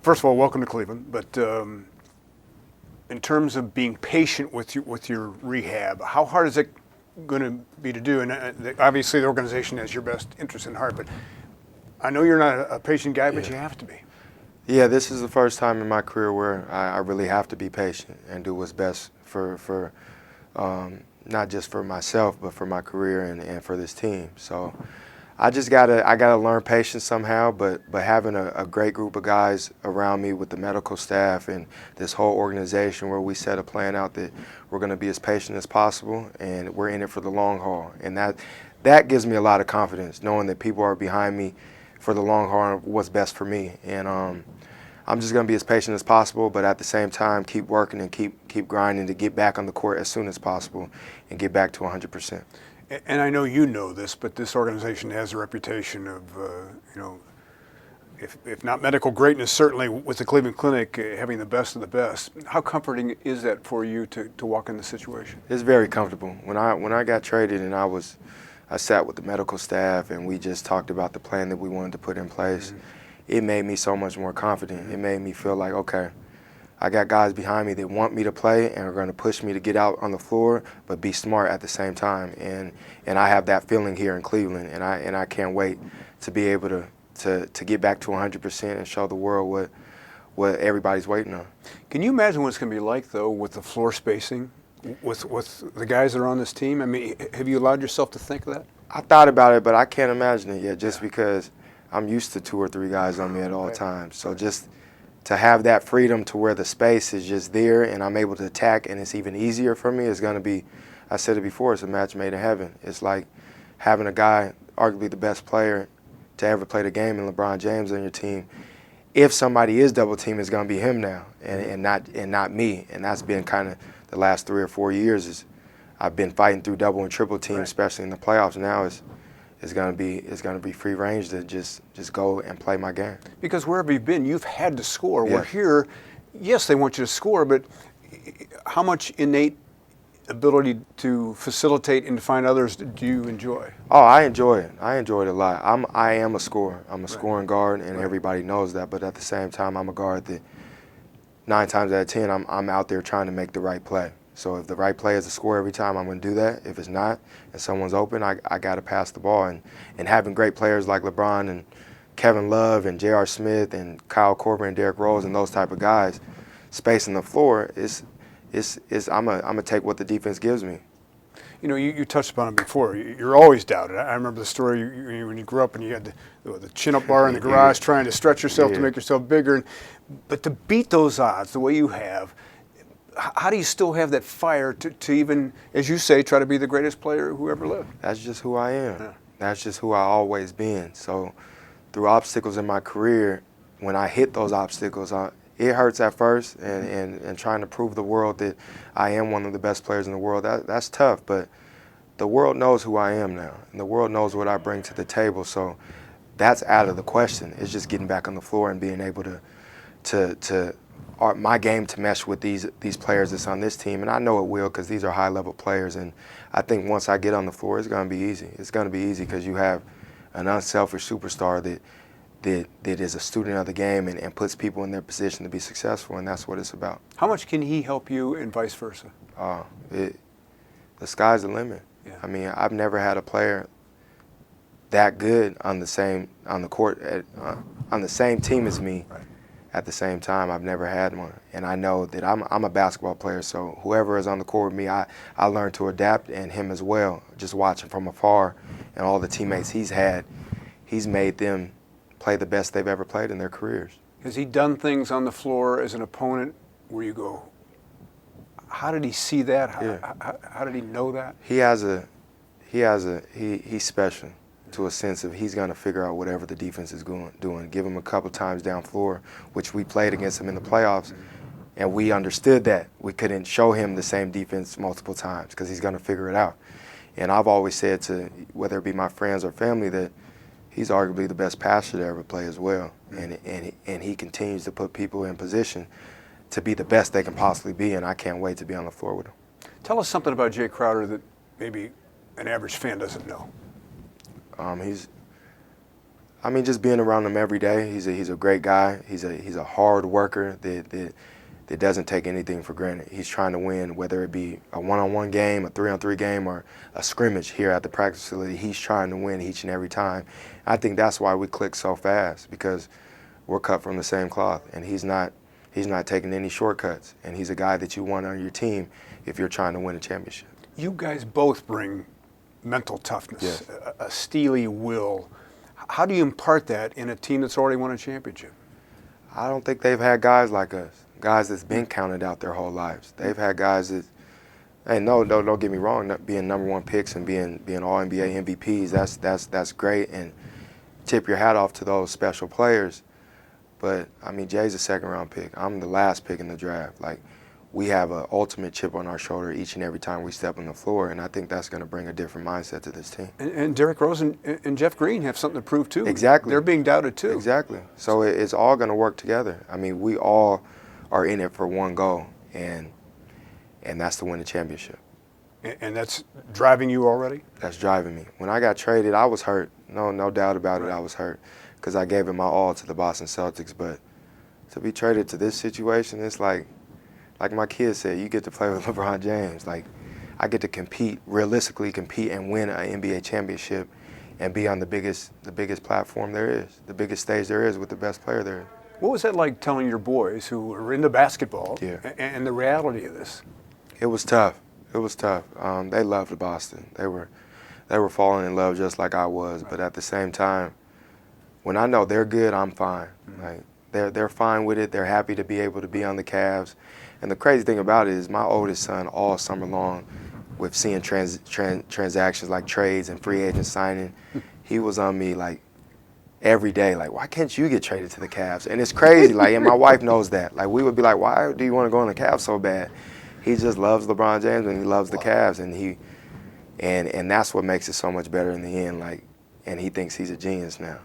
First of all, welcome to Cleveland. But in terms of being patient with your rehab, how hard is it going to be to do? And obviously, the organization has your best interest in heart. But I know you're not a patient guy, but you have to be. Yeah, this is the first time in my career where I really have to be patient and do what's best for not just for myself, but for my career and for this team. So I gotta learn patience somehow. But having a great group of guys around me with the medical staff and this whole organization where we set a plan out that we're going to be as patient as possible and we're in it for the long haul, and that gives me a lot of confidence, knowing that people are behind me for the long haul and what's best for me. And I'm just going to be as patient as possible, but at the same time, keep working and keep grinding to get back on the court as soon as possible and get back to 100%. And I know you know this, but this organization has a reputation of, if not medical greatness, certainly with the Cleveland Clinic having the best of the best. How comforting is that for you to walk in this situation? It's very comfortable. When I got traded and I sat with the medical staff and we just talked about the plan that we wanted to put in place. Mm-hmm. It made me so much more confident. It made me feel like, okay, I got guys behind me that want me to play and are going to push me to get out on the floor, but be smart at the same time. And I have that feeling here in Cleveland, and I can't wait to be able to get back to 100% and show the world what everybody's waiting on. Can you imagine what it's going to be like, though, with the floor spacing, with the guys that are on this team? I mean, have you allowed yourself to think of that? I thought about it, but I can't imagine it yet, just because I'm used to 2 or 3 guys on me at all times. So just to have that freedom to where the space is just there and I'm able to attack and it's even easier for me is going to be, I said it before, it's a match made in heaven. It's like having a guy, arguably the best player to ever play the game, in LeBron James on your team. If somebody is double team, it's going to be him now and not me. And that's been kind of the last 3 or 4 years is I've been fighting through double and triple teams, especially in the playoffs. Now it's going to be free range to just go and play my game. Because wherever you've been, you've had to score. Yeah. We're here, yes, they want you to score, but how much innate ability to facilitate and to find others do you enjoy? Oh, I enjoy it. I enjoy it a lot. I am a scorer. I'm a scoring guard, and everybody knows that. But at the same time, I'm a guard that 9 times out of 10, I'm out there trying to make the right play. So if the right play is to score every time, I'm going to do that. If it's not and someone's open, I got to pass the ball. And having great players like LeBron and Kevin Love and J.R. Smith and Kyle Korver and Derrick Rose and those type of guys spacing the floor, I'm gonna take what the defense gives me. You know, you touched upon it before. You're always doubted. I remember the story when you grew up and you had the chin-up bar in the garage trying to stretch yourself to make yourself bigger. But to beat those odds the way you have, how do you still have that fire to even, as you say, try to be the greatest player who ever lived? That's just who I am. Yeah. That's just who I always been. So through obstacles in my career, when I hit those obstacles, it hurts at first, and trying to prove the world that I am one of the best players in the world, that's tough. But the world knows who I am now, and the world knows what I bring to the table. So that's out of the question. It's just getting back on the floor and being able to my game to mesh with these players that's on this team, and I know it will because these are high-level players. And I think once I get on the floor, it's going to be easy. It's going to be easy because you have an unselfish superstar that is a student of the game and puts people in their position to be successful, and that's what it's about. How much can he help you and vice versa? The sky's the limit. Yeah. I mean, I've never had a player that good on the court on the same team as me. Right. At the same time, I've never had one, and I know that I'm a basketball player. So whoever is on the court with me, I learn to adapt, and him as well. Just watching from afar, and all the teammates he's had, he's made them play the best they've ever played in their careers. Has he done things on the floor as an opponent where you go, how did he see that? How did he know that? He's special to a sense of he's going to figure out whatever the defense is doing. Give him a couple times down floor, which we played against him in the playoffs, and we understood that. We couldn't show him the same defense multiple times because he's going to figure it out. And I've always said to whether it be my friends or family that he's arguably the best passer to ever play as well. And he continues to put people in position to be the best they can possibly be, and I can't wait to be on the floor with him. Tell us something about Jay Crowder that maybe an average fan doesn't know. He's I mean, just being around him every day. He's a great guy. He's a hard worker that doesn't take anything for granted. He's trying to win, whether it be a one-on-one game, a 3-on-3 game, or a scrimmage here at the practice facility. He's trying to win each and every time. I think that's why we click so fast, because we're cut from the same cloth, and he's not taking any shortcuts. And he's a guy that you want on your team if you're trying to win a championship. You guys both bring mental toughness, Yes. a steely will. How do you impart that in a team that's already won a championship? I don't think they've had guys like us, guys that's been counted out their whole lives. They've had guys that, hey, no, don't get me wrong, being #1 picks and being all NBA MVPs, that's great, and tip your hat off to those special players. But I mean, Jay's a 2nd-round pick. I'm the last pick in the draft. Like, we have an ultimate chip on our shoulder each and every time we step on the floor, and I think that's going to bring a different mindset to this team. And Derrick Rose and Jeff Green have something to prove too. Exactly. They're being doubted too. Exactly. So it's all going to work together. I mean, we all are in it for one goal, and that's to win the championship. And that's driving you already? That's driving me. When I got traded, I was hurt. No doubt about it, I was hurt, because I gave it my all to the Boston Celtics. But to be traded to this situation, it's like my kids said, you get to play with LeBron James. Like, I get to realistically compete and win an NBA championship and be on the biggest platform there is, the biggest stage there is with the best player there. What was that like telling your boys who are into basketball and the reality of this? It was tough. It was tough. They loved Boston. They were falling in love just like I was. But at the same time, when I know they're good, I'm fine. Like, they're fine with it. They're happy to be able to be on the Cavs. And the crazy thing about it is my oldest son, all summer long, with seeing transactions like trades and free agent signing, he was on me like every day, like, why can't you get traded to the Cavs? And it's crazy, like, and my wife knows that. Like, we would be like, why do you want to go on the Cavs so bad? He just loves LeBron James and he loves the Cavs, and that's what makes it so much better in the end. Like, and he thinks he's a genius now.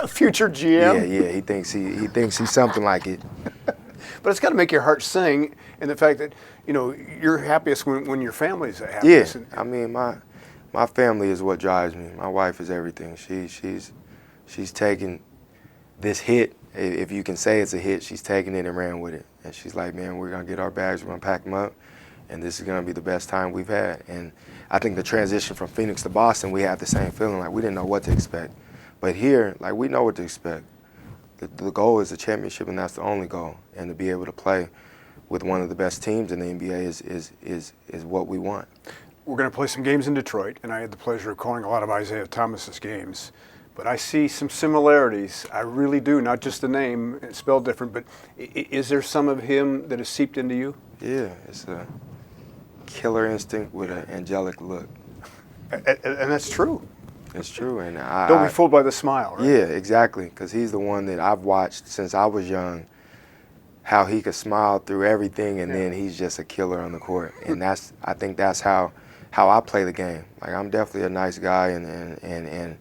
Future GM? Yeah, he thinks he's something like it. But it's got to make your heart sing, and the fact that, you know, you're happiest when your family's happiest. Yeah, I mean, my family is what drives me. My wife is everything. She's taken this hit, if you can say it's a hit, she's taken it and ran with it. And she's like, man, we're going to get our bags, we're going to pack them up, and this is going to be the best time we've had. And I think the transition from Phoenix to Boston, we had the same feeling, like we didn't know what to expect. But here, like, we know what to expect. The goal is the championship, and that's the only goal. And to be able to play with one of the best teams in the NBA is what we want. We're going to play some games in Detroit, and I had the pleasure of calling a lot of Isaiah Thomas's games. But I see some similarities. I really do, not just the name, it's spelled different, but is there some of him that has seeped into you? Yeah, it's a killer instinct with an angelic look. And that's true. It's true, and Don't be fooled by the smile, right? Yeah, exactly, because he's the one that I've watched since I was young, how he could smile through everything, and then he's just a killer on the court. And I think that's how I play the game. Like, I'm definitely a nice guy and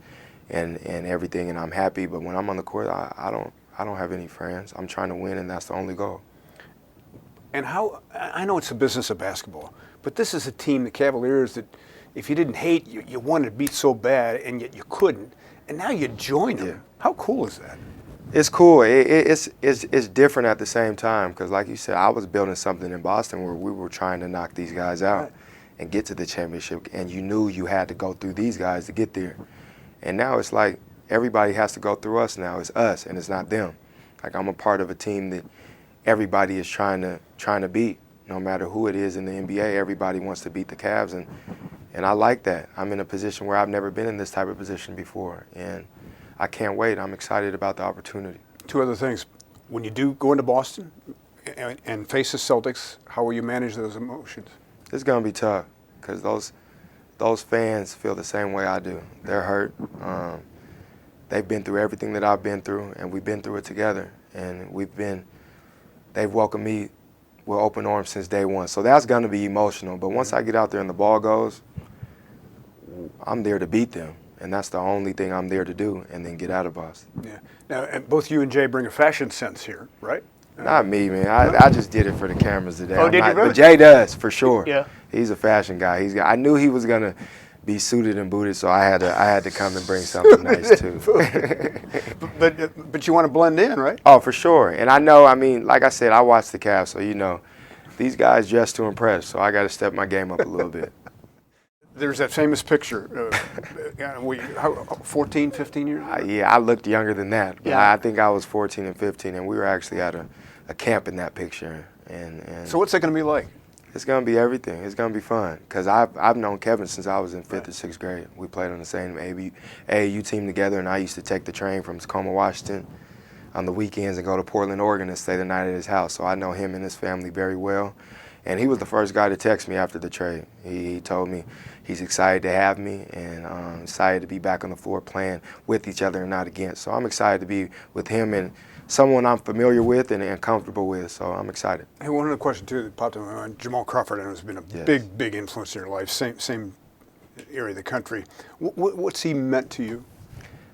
everything, and I'm happy. But when I'm on the court, I don't have any friends. I'm trying to win, and that's the only goal. And I know it's the business of basketball, but this is a team, the Cavaliers, that if you didn't hate, you wanted to beat so bad, and yet you couldn't. And now you join them. Yeah. How cool is that? It's cool. It's different at the same time, because like you said, I was building something in Boston where we were trying to knock these guys out and get to the championship, and you knew you had to go through these guys to get there. And now it's like everybody has to go through us now. It's us, and it's not them. Like, I'm a part of a team that everybody is trying to beat. No matter who it is in the NBA, everybody wants to beat the Cavs, and I like that. I'm in a position where I've never been in this type of position before, and I can't wait. I'm excited about the opportunity. Two other things. When you do go into Boston and face the Celtics, how will you manage those emotions? It's going to be tough, because those fans feel the same way I do. They're hurt. They've been through everything that I've been through, and we've been through it together. And they've welcomed me with open arms since day one. So that's going to be emotional. But once I get out there and the ball goes, I'm there to beat them. And that's the only thing I'm there to do, and then get out of Boston. Yeah. Now, and both you and Jay bring a fashion sense here, right? Not me, man. I just did it for the cameras today. Oh, did you really? But Jay does, for sure. Yeah. He's a fashion guy. I knew he was going to be suited and booted, so I had to come and bring something nice too. but you want to blend in, right? Oh, for sure. And I know, I mean, like I said, I watch the Cavs, so you know, these guys dress to impress, so I got to step my game up a little bit. There's that famous picture. 14, 15 years? Yeah, I looked younger than that. But Yeah. I think I was 14 and 15, and we were actually at a camp in that picture. And So what's that going to be like? it's going to be everything. It's going to be fun because I've known Kevin since I was in 5th or 6th grade. We played on the same AAU team together, and I used to take the train from Tacoma, Washington on the weekends and go to Portland, Oregon and stay the night at his house. So I know him and his family very well. And he was the first guy to text me after the trade. He told me he's excited to have me and excited to be back on the floor playing with each other and not against. So I'm excited to be with him and someone I'm familiar with and comfortable with. So I'm excited. Hey, one other question too that popped in my mind. Jamal Crawford, I know, has been a Yes. big influence in your life. Same area of the country. What's he meant to you?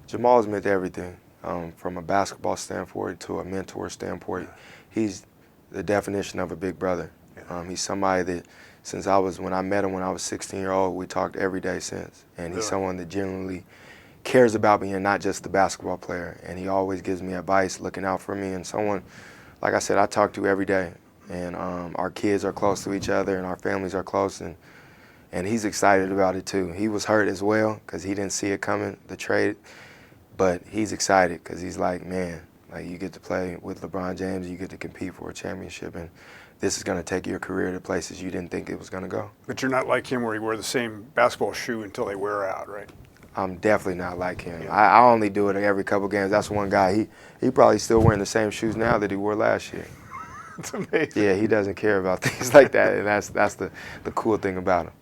Jamal's meant everything, from a basketball standpoint to a mentor standpoint. He's the definition of a big brother. He's somebody that, when I met him when I was 16-year-old, we talked every day since. And he's someone that genuinely cares about me and not just the basketball player. And he always gives me advice, looking out for me, and someone, like I said, I talk to every day. And our kids are close to each other and our families are close, and he's excited about it too. He was hurt as well because he didn't see it coming, the trade, but he's excited because he's like, man, like you get to play with LeBron James, you get to compete for a championship, and this is going to take your career to places you didn't think it was going to go. But you're not like him where you wear the same basketball shoe until they wear out, right? I'm definitely not like him. I only do it every couple games. That's one guy. He probably still wearing the same shoes now that he wore last year. It's amazing. Yeah, he doesn't care about things like that, and that's the cool thing about him.